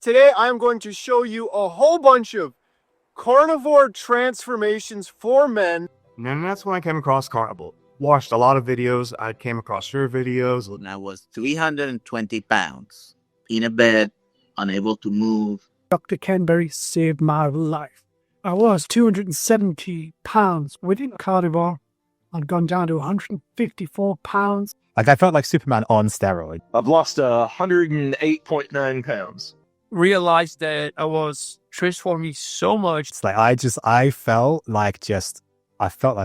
Today I'm going to show you a whole bunch of carnivore transformations for men. And that's when I came across Carnivore. Watched a lot of videos. I came across your videos. And I was 320 pounds in a bed, unable to move. Dr. Kenberry saved my life. I was 270 pounds within Carnivore. I'd gone down to 154 pounds. Like, I felt like Superman on steroids. I've lost 108.9 pounds. Realized that I was transforming so much. It's like, I felt like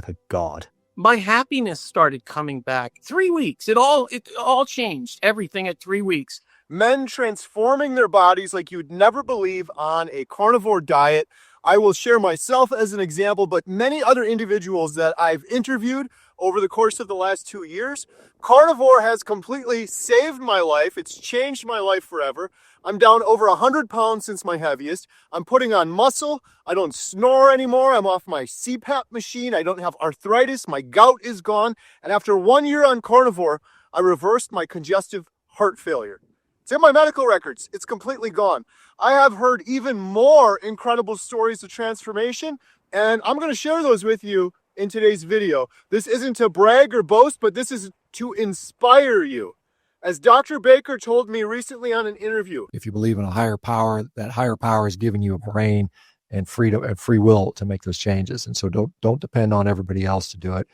a god. My happiness started coming back. 3 weeks. It all changed. Everything at 3 weeks. Men transforming their bodies like you'd never believe on a carnivore diet. I will share myself as an example, but many other individuals that I've interviewed over the course of the last 2 years. Carnivore has completely saved my life. It's changed my life forever. I'm down over 100 pounds since my heaviest. I'm putting on muscle. I don't snore anymore. I'm off my CPAP machine. I don't have arthritis. My gout is gone. And after 1 year on carnivore, I reversed my congestive heart failure. It's in my medical records. It's completely gone. I have heard even more incredible stories of transformation, and I'm going to share those with you in today's video. This isn't to brag or boast, but this is to inspire you. As Dr. Baker told me recently on an interview, if you believe in a higher power, that higher power is giving you a brain and freedom and free will to make those changes. And so don't depend on everybody else to do it.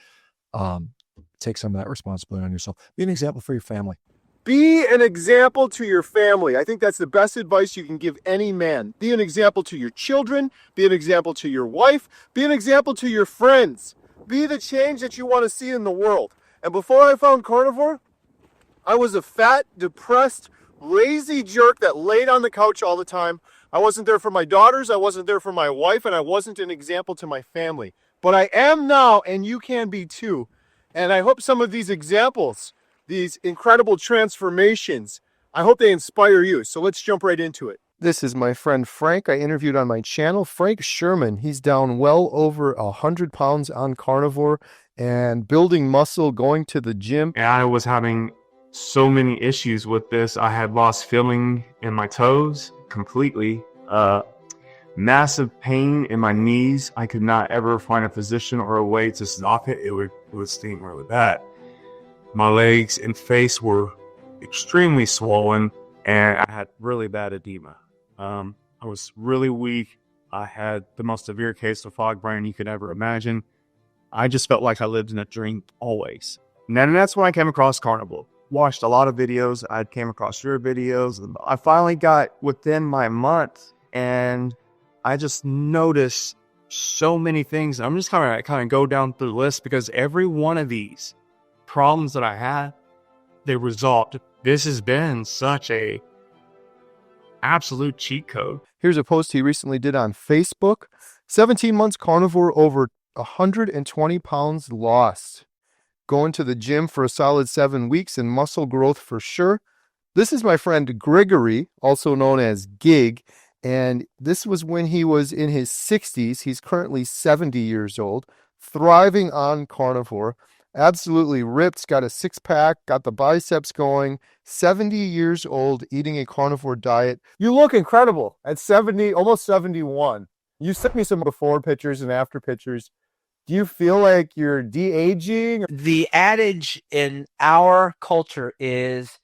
Take some of that responsibility on yourself. Be an example for your family. be an example to your family. I think that's the best advice you can give any man. Be an example to your children. Be an example to your wife. Be an example to your friends. Be the change that you want to see in the world. And before I found carnivore, I was a fat, depressed, lazy jerk that laid on the couch all the time. I wasn't there for my daughters, I wasn't there for my wife, and I wasn't an example to my family. But I am now, and you can be too. And I hope some of these examples, these incredible transformations, I hope they inspire you. So let's jump right into it. This is my friend Frank I interviewed on my channel, Frank Sherman. He's down well over 100 pounds on carnivore and building muscle, going to the gym. And I was having so many issues with this. I had lost feeling in my toes completely. Massive pain in my knees. I could not ever find a physician or a way to stop it. It would sting really bad. My legs and face were extremely swollen, and I had really bad edema. I was really weak. I had the most severe case of fog brain you could ever imagine. I just felt like I lived in a dream always. And that's when I came across Carnivore. Watched a lot of videos. I came across your videos. I finally got within my month, and I just noticed so many things. I'm just kind of go down through the list because every one of these problems that I had, they resolved. This has been such a absolute cheat code. Here's a post he recently did on Facebook. 17 months carnivore, over 120 pounds lost. Going to the gym for a solid 7 weeks and muscle growth for sure. This is my friend Gregory, also known as Gig. And this was when he was in his 60s. He's currently 70 years old, thriving on carnivore. Absolutely ripped, got a six-pack, got the biceps going, 70 years old, eating a carnivore diet. You look incredible at 70, almost 71. You sent me some before pictures and after pictures. Do you feel like you're de-aging? The adage in our culture is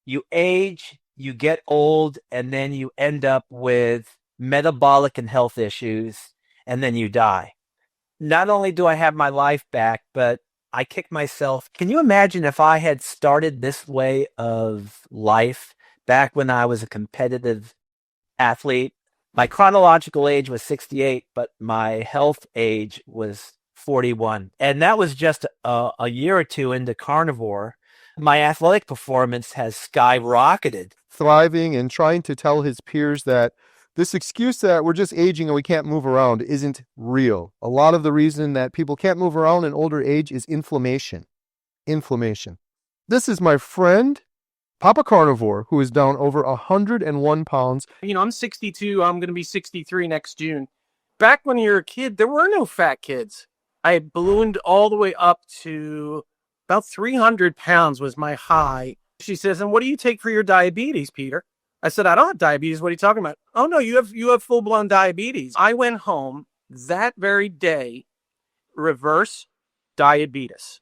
you age, you get old, and then you end up with metabolic and health issues, and then you die. Not only do I have my life back, but I kick myself. Can you imagine if I had started this way of life back when I was a competitive athlete? My chronological age was 68, but my health age was 41. And that was just a year or two into carnivore. My athletic performance has skyrocketed. Thriving and trying to tell his peers that this excuse that we're just aging and we can't move around isn't real. A lot of the reason that people can't move around in older age is inflammation. Inflammation. This is my friend, Papa Carnivore, who is down over 101 pounds. You know, I'm 62. I'm going to be 63 next June. Back when you were a kid, there were no fat kids. I had ballooned all the way up to about 300 pounds was my high. She says, and what do you take for your diabetes, Peter? I said, I don't have diabetes. What are you talking about? Oh no, you have full-blown diabetes. I went home that very day, reverse diabetes.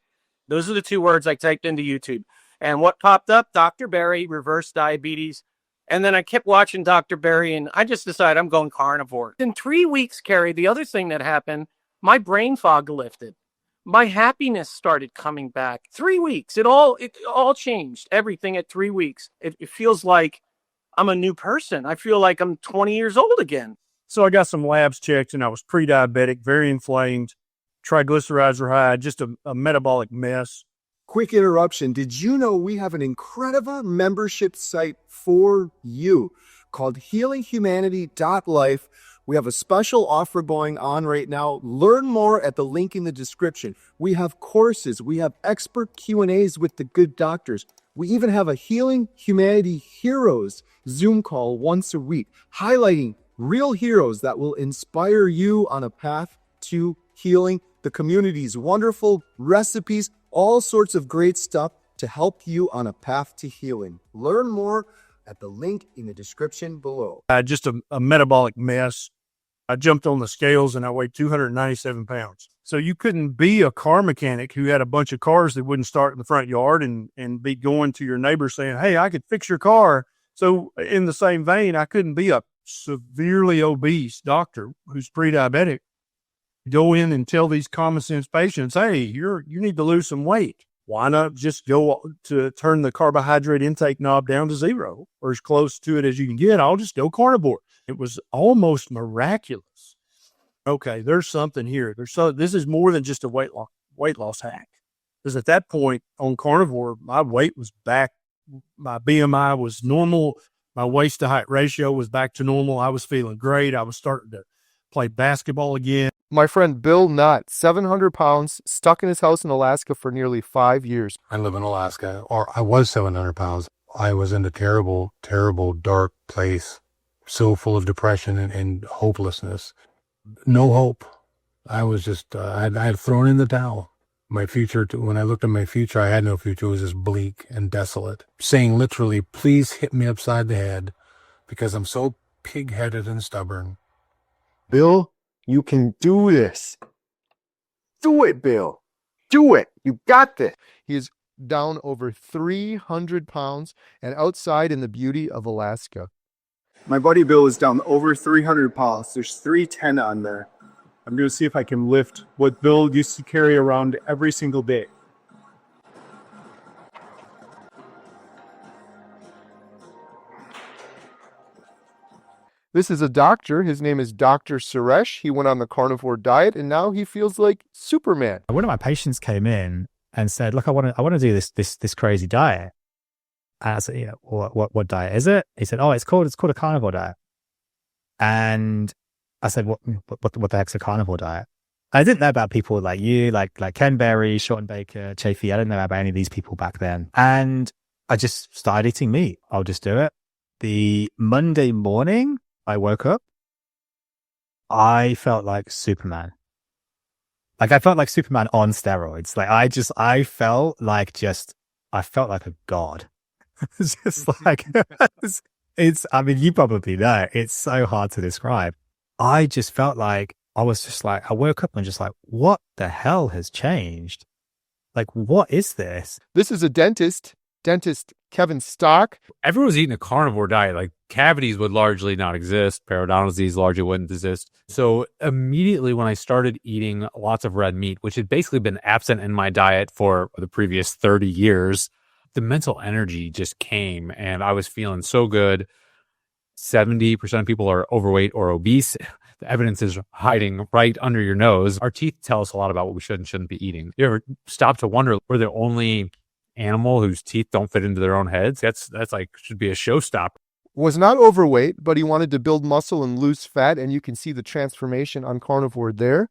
Those are the two words I typed into YouTube. And what popped up? Dr. Berry, reverse diabetes. And then I kept watching Dr. Berry, and I just decided I'm going carnivore. In 3 weeks, Carrie, the other thing that happened, my brain fog lifted. My happiness started coming back. 3 weeks. It all changed. Everything at 3 weeks. It feels like I'm a new person. I feel like I'm 20 years old again. So I got some labs checked, and I was pre-diabetic, very inflamed. Triglycerides were high, just a metabolic mess. Quick interruption. Did you know we have an incredible membership site for you called healinghumanity.life? We have a special offer going on right now. Learn more at the link in the description. We have courses. We have expert Q&As with the good doctors. We even have a Healing Humanity Heroes Zoom call once a week, highlighting real heroes that will inspire you on a path to healing. The community's wonderful recipes, all sorts of great stuff to help you on a path to healing. Learn more at the link in the description below. I had just a metabolic mess. I jumped on the scales and I weighed 297 pounds. So you couldn't be a car mechanic who had a bunch of cars that wouldn't start in the front yard and be going to your neighbor saying, hey, I could fix your car. So in the same vein, I couldn't be a severely obese doctor who's pre-diabetic. Go in and tell these common sense patients, hey, you need to lose some weight. Why not just go to turn the carbohydrate intake knob down to 0 or as close to it as you can get? I'll just go carnivore. It was almost miraculous. Okay, there's something here. This is more than just a weight loss hack. Because at that point on carnivore, my weight was back. My BMI was normal. My waist to height ratio was back to normal. I was feeling great. I was starting to play basketball again. My friend Bill Knott, 700 pounds, stuck in his house in Alaska for nearly 5 years. I live in Alaska, or I was 700 pounds. I was in a terrible, terrible, dark place, so full of depression and hopelessness. No hope. I was just, I had thrown in the towel. My future, when I looked at my future, I had no future. It was just bleak and desolate. Saying literally, please hit me upside the head because I'm so pig-headed and stubborn. Bill, you can do this. Do it, Bill. Do it. You got this. He is down over 300 pounds and outside in the beauty of Alaska. My buddy Bill is down over 300 pounds. There's 310 on there. I'm going to see if I can lift what Bill used to carry around every single day. This is a doctor. His name is Dr. Suresh. He went on the carnivore diet and now he feels like Superman. One of my patients came in and said, look, I want to do this crazy diet. And I said, yeah, what diet is it? He said, oh, it's called a carnivore diet. And I said, what the heck's a carnivore diet? I didn't know about people like you, like Ken Berry, Shorten Baker, Chafee. I didn't know about any of these people back then. And I just started eating meat. I'll just do it. The Monday morning I woke up, I felt like Superman. Like I felt like Superman on steroids. Like I felt like a god. It's just like, I mean, you probably know, it's so hard to describe. I just felt like, I woke up and just like, what the hell has changed? Like, what is this? This is a dentist Kevin Stock. Everyone was eating a carnivore diet. Like cavities would largely not exist. Periodontal disease largely wouldn't exist. So immediately when I started eating lots of red meat, which had basically been absent in my diet for the previous 30 years, the mental energy just came and I was feeling so good. 70% of people are overweight or obese. The evidence is hiding right under your nose. Our teeth tell us a lot about what we should and shouldn't be eating. You ever stop to wonder, we're the only animal whose teeth don't fit into their own heads? That's like, should be a showstopper. Was not overweight, but he wanted to build muscle and lose fat, and you can see the transformation on carnivore there.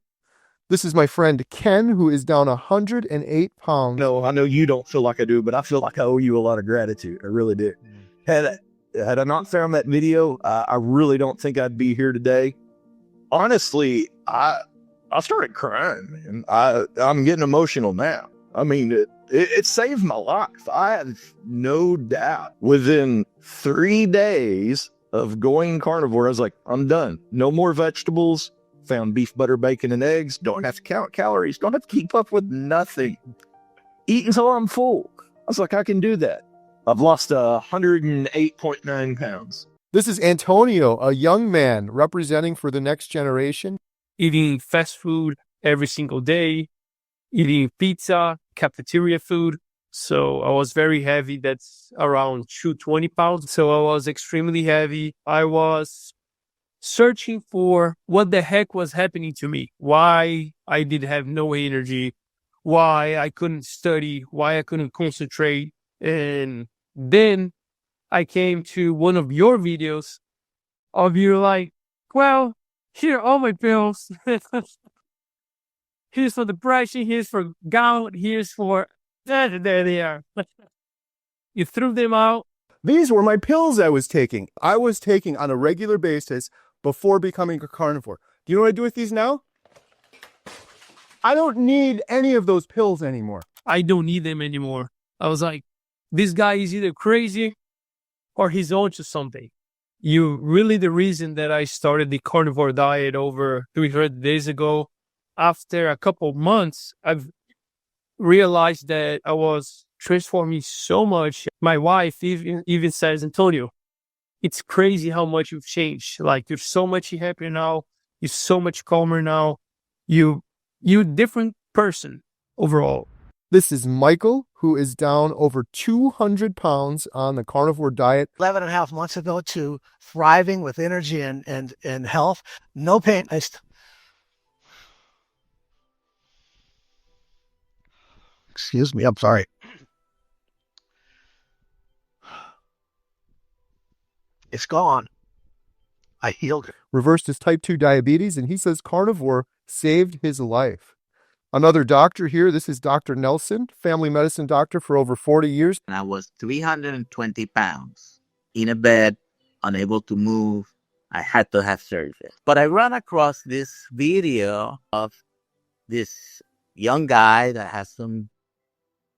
This is my friend Ken, who is down 108 pounds. No, I know you don't feel like I do, but I feel like I owe you a lot of gratitude. I really do. Had I not found that video, I really don't think I'd be here today. Honestly, I started crying, man. I'm getting emotional now. I mean, It saved my life. I have no doubt. Within 3 days of going carnivore, I was like, I'm done. No more vegetables. Found beef, butter, bacon, and eggs. Don't have to count calories. Don't have to keep up with nothing. Eat until I'm full. I was like, I can do that. I've lost 108.9 pounds. This is Antonio, a young man representing for the next generation. Eating fast food every single day, eating pizza, cafeteria food. So I was very heavy. That's around 220 pounds. So I was extremely heavy. I was searching for what the heck was happening to me, why I did have no energy, why I couldn't study, why I couldn't concentrate. And then I came to one of your videos of you like, well, here are all my pills. Here's for depression, here's for gout, here's for... There they are. You threw them out. These were my pills I was taking. I was taking on a regular basis before becoming a carnivore. Do you know what I do with these now? I don't need any of those pills anymore. I don't need them anymore. I was like, this guy is either crazy or he's on to something. You really the reason that I started the carnivore diet over 300 days ago. After a couple months, I've realized that I was transforming so much. My wife even says, Antonio, it's crazy how much you've changed. Like, you're so much happier now. You're so much calmer now. You're a different person overall. This is Michael, who is down over 200 pounds on the carnivore diet. 11 and a half months ago to thriving with energy and health. No pain. Excuse me, I'm sorry. It's gone. I healed it. Reversed his type 2 diabetes, and he says carnivore saved his life. Another doctor here, this is Dr. Nelson, family medicine doctor for over 40 years. And I was 320 pounds in a bed, unable to move. I had to have surgery. But I ran across this video of this young guy that has some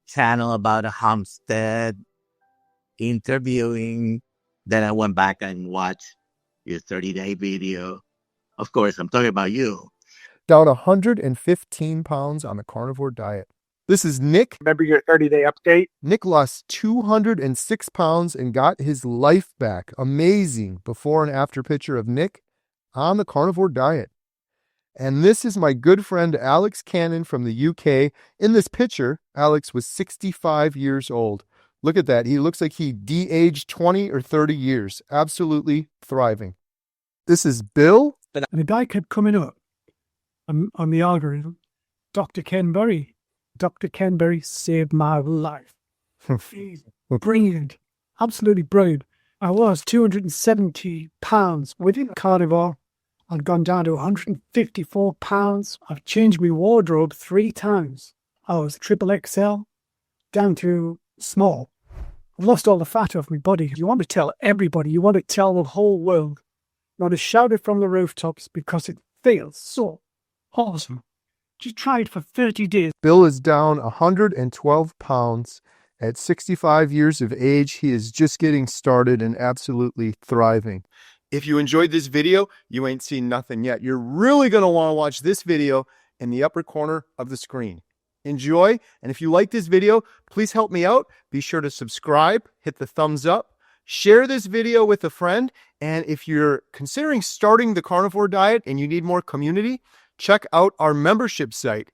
channel about a homestead interviewing. Then I went back and watched your 30-day video. Of course, I'm talking about you. Down 115 pounds on the carnivore diet. This is Nick. Remember your 30-day update? Nick lost 206 pounds and got his life back. Amazing before and after picture of Nick on the carnivore diet. And this is my good friend Alex Cannon from the UK. In this picture, Alex was 65 years old. Look at that. He looks like he de-aged 20 or 30 years. Absolutely thriving. This is Bill. And a guy kept coming up on the algorithm. Dr. Ken Berry. Dr. Ken Berry saved my life. Brilliant. Absolutely brilliant. I was 270 pounds within carnivore. I'd gone down to 154 pounds. I've changed my wardrobe 3 times. I was triple XL down to small. I've lost all the fat off my body. You want to tell everybody, you want to tell the whole world. You want to shout it from the rooftops because it feels so awesome. Just try it for 30 days. Bill is down 112 pounds at 65 years of age. He is just getting started and absolutely thriving. If you enjoyed this video, you ain't seen nothing yet. You're really going to want to watch this video in the upper corner of the screen. Enjoy, and if you like this video, please help me out. Be sure to subscribe, hit the thumbs up, share this video with a friend, and if you're considering starting the carnivore diet and you need more community, check out our membership site.